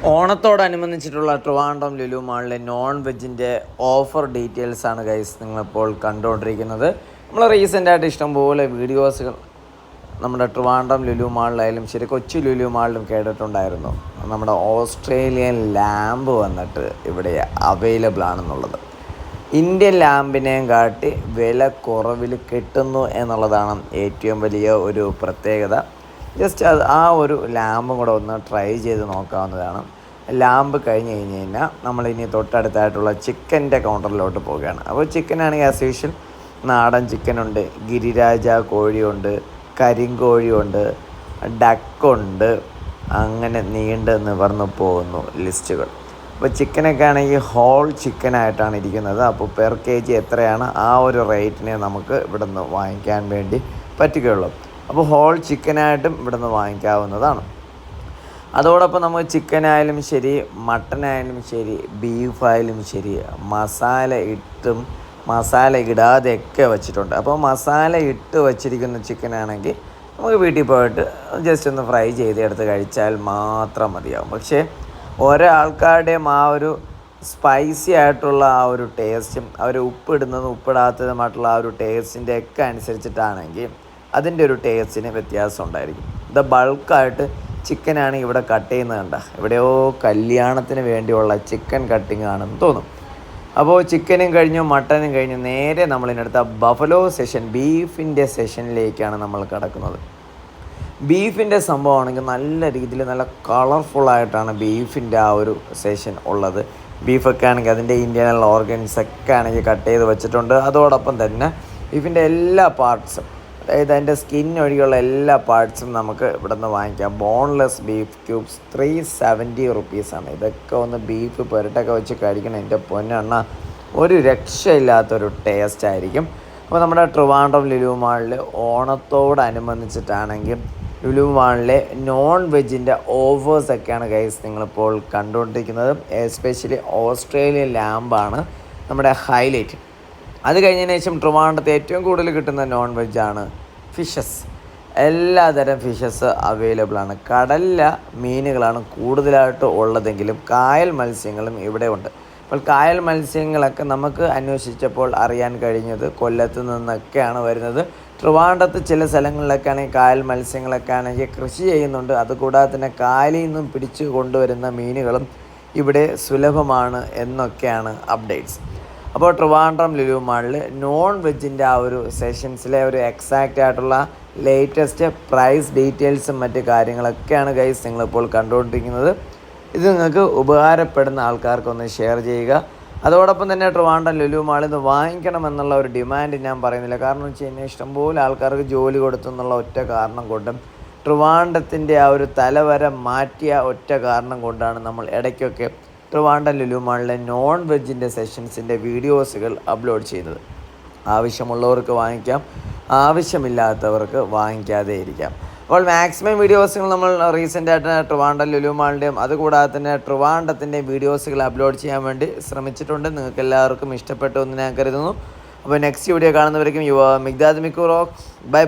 ഓണത്തോടനുബന്ധിച്ചിട്ടുള്ള ട്രിവാൻഡ്രം ലുലു മാളിലെ നോൺ വെജിൻ്റെ ഓഫർ ഡീറ്റെയിൽസാണ് ഗൈസ് നിങ്ങളിപ്പോൾ കണ്ടുകൊണ്ടിരിക്കുന്നത്. നമ്മൾ റീസെൻ്റായിട്ട് ഇഷ്ടംപോലെ വീഡിയോസുകൾ നമ്മുടെ ട്രിവാൻഡ്രം ലുലു മാളിലായാലും ശരി കൊച്ചി ലുലു മാളിലും കേട്ടിട്ടുണ്ടായിരുന്നു. നമ്മുടെ ഓസ്ട്രേലിയൻ ലാമ്പ് വന്നിട്ട് ഇവിടെ അവൈലബിൾ ആണെന്നുള്ളത്. ഇന്ത്യൻ ലാമ്പിനെയും കാട്ടി വില കുറവിൽ കിട്ടുന്നു എന്നുള്ളതാണ് ഏറ്റവും വലിയ ഒരു പ്രത്യേകത. ജസ്റ്റ് ആ ഒരു ലാമ്പും കൂടെ ഒന്ന് ട്രൈ ചെയ്ത് നോക്കാവുന്നതാണ്. ലാമ്പ് കഴിഞ്ഞ് കഴിഞ്ഞാൽ നമ്മളിനി തൊട്ടടുത്തായിട്ടുള്ള ചിക്കൻ്റെ കൗണ്ടറിലോട്ട് പോവുകയാണ്. അപ്പോൾ ചിക്കനാണെങ്കിൽ ആസ് യൂഷ്വൽ നാടൻ ചിക്കനുണ്ട്, ഗിരിരാജ കോഴിയുണ്ട്, കരിങ്കോഴിയുണ്ട്, ഡക്കുണ്ട്, അങ്ങനെ നീണ്ട് നിവർന്നു പോകുന്നു ലിസ്റ്റുകൾ. അപ്പോൾ ചിക്കനൊക്കെ ആണെങ്കിൽ ഹോൾ ചിക്കനായിട്ടാണ് ഇരിക്കുന്നത്. അപ്പോൾ പെർ കെ ജി എത്രയാണ് ആ ഒരു റേറ്റിനെ നമുക്ക് ഇവിടെ നിന്ന് വാങ്ങിക്കാൻ വേണ്ടി പറ്റുകയുള്ളൂ. അപ്പോൾ ഹോൾ ചിക്കനായിട്ടും ഇവിടെ നിന്ന് വാങ്ങിക്കാവുന്നതാണ്. അതോടൊപ്പം നമുക്ക് ചിക്കനായാലും ശരി, മട്ടനായാലും ശരി, ബീഫായാലും ശരി, മസാല ഇട്ടും മസാല ഇടാതെയൊക്കെ വെച്ചിട്ടുണ്ട്. അപ്പോൾ മസാല ഇട്ട് വച്ചിരിക്കുന്ന ചിക്കനാണെങ്കിൽ നമുക്ക് വീട്ടിൽ പോയിട്ട് ജസ്റ്റ് ഒന്ന് ഫ്രൈ ചെയ്തെടുത്ത് കഴിച്ചാൽ മാത്രം മതിയാവും. പക്ഷേ ഒരാൾക്കാരുടെയും ആ ഒരു സ്പൈസി ആയിട്ടുള്ള ആ ഒരു ടേസ്റ്റും അവർ ഉപ്പിടുന്നതും ഉപ്പിടാത്തതുമായിട്ടുള്ള ആ ഒരു ടേസ്റ്റിൻ്റെ ഒക്കെ അനുസരിച്ചിട്ടാണെങ്കിൽ അതിൻ്റെ ഒരു ടേസ്റ്റിന് വ്യത്യാസം ഉണ്ടായിരിക്കും. ഇത് ബൾക്കായിട്ട് ചിക്കനാണ് ഇവിടെ കട്ട് ചെയ്യുന്നത് കണ്ട, എവിടെയോ കല്യാണത്തിന് വേണ്ടിയുള്ള ചിക്കൻ കട്ടിങ് ആണെന്ന് തോന്നും. അപ്പോൾ ചിക്കനും കഴിഞ്ഞു, മട്ടനും കഴിഞ്ഞു, നേരെ നമ്മളിനടുത്ത ബഫലോ സെഷൻ ബീഫിൻ്റെ സെഷനിലേക്കാണ് നമ്മൾ കിടക്കുന്നത്. ബീഫിൻ്റെ സംഭവമാണെങ്കിൽ നല്ല രീതിയിൽ നല്ല കളർഫുള്ളായിട്ടാണ് ബീഫിൻ്റെ ആ ഒരു സെഷൻ ഉള്ളത്. ബീഫൊക്കെ ആണെങ്കിൽ അതിൻ്റെ ഇൻറ്റേർണൽ ഓർഗൻസൊക്കെ ആണെങ്കിൽ കട്ട് ചെയ്ത് വെച്ചിട്ടുണ്ട്. അതോടൊപ്പം തന്നെ ബീഫിൻ്റെ എല്ലാ പാർട്സും, അതായത് അതിൻ്റെ സ്കിൻ ഒഴികെയുള്ള എല്ലാ പാർട്സും നമുക്ക് ഇവിടെ നിന്ന് വാങ്ങിക്കാം. ബോൺലെസ് ബീഫ് ക്യൂബ്സ് 370 റുപ്പീസാണ്. ഇതൊക്കെ ഒന്ന് ബീഫ് പുരട്ടൊക്കെ വെച്ച് കഴിക്കണം. എൻ്റെ പൊന്നെണ്ണ ഒരു രക്ഷയില്ലാത്തൊരു ടേസ്റ്റ് ആയിരിക്കും. അപ്പോൾ നമ്മുടെ ട്രിവാൻഡ്രം ലുലു മാളിൽ ഓണത്തോടനുബന്ധിച്ചിട്ടാണെങ്കിൽ ലുലു മാളിലെ നോൺ വെജിൻ്റെ ഓഫേഴ്സൊക്കെയാണ് ഗൈസ് നിങ്ങളിപ്പോൾ കണ്ടുകൊണ്ടിരിക്കുന്നത്. എസ്പെഷ്യലി ഓസ്ട്രേലിയൻ ലാമ്പാണ് നമ്മുടെ ഹൈലൈറ്റ്. അത് കഴിഞ്ഞതിന് ശേഷം ട്രിവാൻഡ്രത്ത് ഏറ്റവും കൂടുതൽ കിട്ടുന്ന നോൺ വെജാണ് ഫിഷസ്. എല്ലാതരം ഫിഷസ് അവൈലബിൾ ആണ്. കടലിലെ മീനുകളാണ് കൂടുതലായിട്ട് ഉള്ളതെങ്കിലും കായൽ മത്സ്യങ്ങളും ഇവിടെ ഉണ്ട്. അപ്പോൾ കായൽ മത്സ്യങ്ങളൊക്കെ നമുക്ക് അന്വേഷിച്ചപ്പോൾ അറിയാൻ കഴിഞ്ഞത് കൊല്ലത്ത് നിന്നൊക്കെയാണ് വരുന്നത്. ട്രിവാൻഡ്രത്ത് ചില സ്ഥലങ്ങളിലൊക്കെ ആണെങ്കിൽ കായൽ മത്സ്യങ്ങളൊക്കെ ആണെങ്കിൽ കൃഷി ചെയ്യുന്നുണ്ട്. അതുകൂടാതെ തന്നെ കായലിൽ നിന്നും പിടിച്ചു കൊണ്ടുവരുന്ന മീനുകളും ഇവിടെ സുലഭമാണ് എന്നൊക്കെയാണ് അപ്ഡേറ്റ്സ്. അപ്പോൾ ട്രിവാൻഡ്രം ലുലു മാളിൽ നോൺ വെജിൻ്റെ ആ ഒരു സെഷൻസിലെ ഒരു എക്സാക്റ്റ് ആയിട്ടുള്ള ലേറ്റസ്റ്റ് പ്രൈസ് ഡീറ്റെയിൽസും മറ്റ് കാര്യങ്ങളൊക്കെയാണ് ഗൈസ് നിങ്ങളിപ്പോൾ കണ്ടുകൊണ്ടിരിക്കുന്നത്. ഇത് നിങ്ങൾക്ക് ഉപകാരപ്പെടുന്ന ആൾക്കാർക്കൊന്ന് ഷെയർ ചെയ്യുക. അതോടൊപ്പം തന്നെ ട്രിവാൻഡ്രം ലുലു മാളിൽ നിന്ന് വാങ്ങിക്കണമെന്നുള്ള ഒരു ഡിമാൻഡ് ഞാൻ പറയുന്നില്ല. കാരണം എന്ന് വെച്ച് കഴിഞ്ഞാൽ ഇഷ്ടംപോലെ ആൾക്കാർക്ക് ജോലി കൊടുത്തു എന്നുള്ള ഒറ്റ കാരണം കൊണ്ടും ട്രിവാൻഡ്രത്തിൻ്റെ ആ ഒരു തലവര മാറ്റിയ ഒറ്റ കാരണം കൊണ്ടാണ് നമ്മൾ ഇടയ്ക്കൊക്കെ ട്രിവാൻഡ്രം ലുലു മാളിലെ നോൺ വെജിൻ്റെ സെഷൻസിൻ്റെ വീഡിയോസുകൾ അപ്ലോഡ് ചെയ്യുന്നത്. ആവശ്യമുള്ളവർക്ക് വാങ്ങിക്കാം, ആവശ്യമില്ലാത്തവർക്ക് വാങ്ങിക്കാതെ ഇരിക്കാം. അപ്പോൾ മാക്സിമം വീഡിയോസുകൾ നമ്മൾ റീസെൻ്റായിട്ട് ട്രിവാൻഡ്രം ലുലു മാളിൻ്റെയും അതുകൂടാതെ തന്നെ ട്രിവാൻഡ്രത്തിൻ്റെയും വീഡിയോസുകൾ അപ്ലോഡ് ചെയ്യാൻ വേണ്ടി ശ്രമിച്ചിട്ടുണ്ട്. നിങ്ങൾക്ക് എല്ലാവർക്കും ഇഷ്ടപ്പെട്ടു എന്ന് ഞാൻ കരുതുന്നു. അപ്പോൾ നെക്സ്റ്റ് വീഡിയോ കാണുന്നവരേക്കും യുവ Migdad Miku rock. Bye bye.